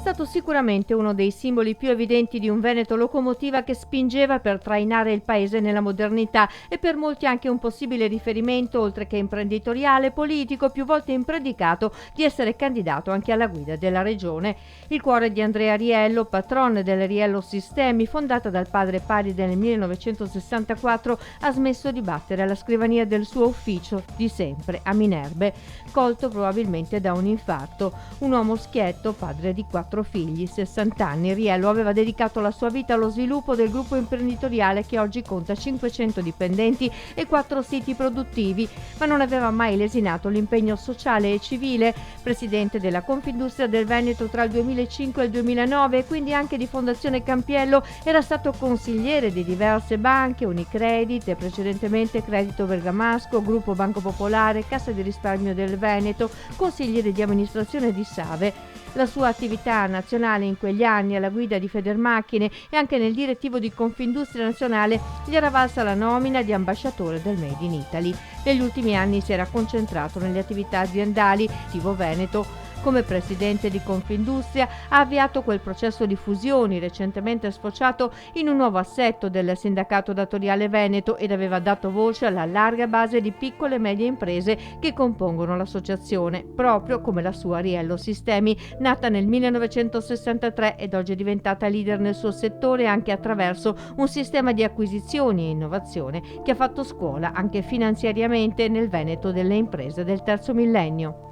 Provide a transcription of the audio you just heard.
stato sicuramente uno dei simboli più evidenti di un Veneto locomotiva che spingeva per trainare il paese nella modernità e per molti anche un possibile riferimento, oltre che imprenditoriale, politico, più volte impredicato di essere candidato anche alla guida della regione. Il cuore di Andrea Riello, patron del Riello Sistemi, fondata dal padre Paride nel 1964, ha smesso di battere alla scrivania del suo ufficio di sempre a Minerbe, colto probabilmente da un infarto. Un uomo schietto, padre di 4 figli, 60 anni, Riello aveva dedicato la sua vita allo sviluppo del gruppo imprenditoriale che oggi conta 500 dipendenti e 4 siti produttivi, ma non aveva mai lesinato l'impegno sociale e civile. Presidente della Confindustria del Veneto tra il 2005 e il 2009 e quindi anche di Fondazione Campiello, era stato consigliere di diverse banche, Unicredit e precedentemente Credito Bergamasco, Gruppo Banco Popolare, Cassa di Risparmio del Veneto, consigliere di amministrazione di Save. La sua attività nazionale in quegli anni alla guida di Federmacchine e anche nel direttivo di Confindustria Nazionale gli era valsa la nomina di ambasciatore del Made in Italy. Negli ultimi anni si era concentrato nelle attività aziendali Tivo Veneto. Come presidente di Confindustria ha avviato quel processo di fusioni recentemente sfociato in un nuovo assetto del sindacato datoriale veneto ed aveva dato voce alla larga base di piccole e medie imprese che compongono l'associazione, proprio come la sua Riello Sistemi, nata nel 1963 ed oggi è diventata leader nel suo settore anche attraverso un sistema di acquisizioni e innovazione che ha fatto scuola anche finanziariamente nel Veneto delle imprese del terzo millennio.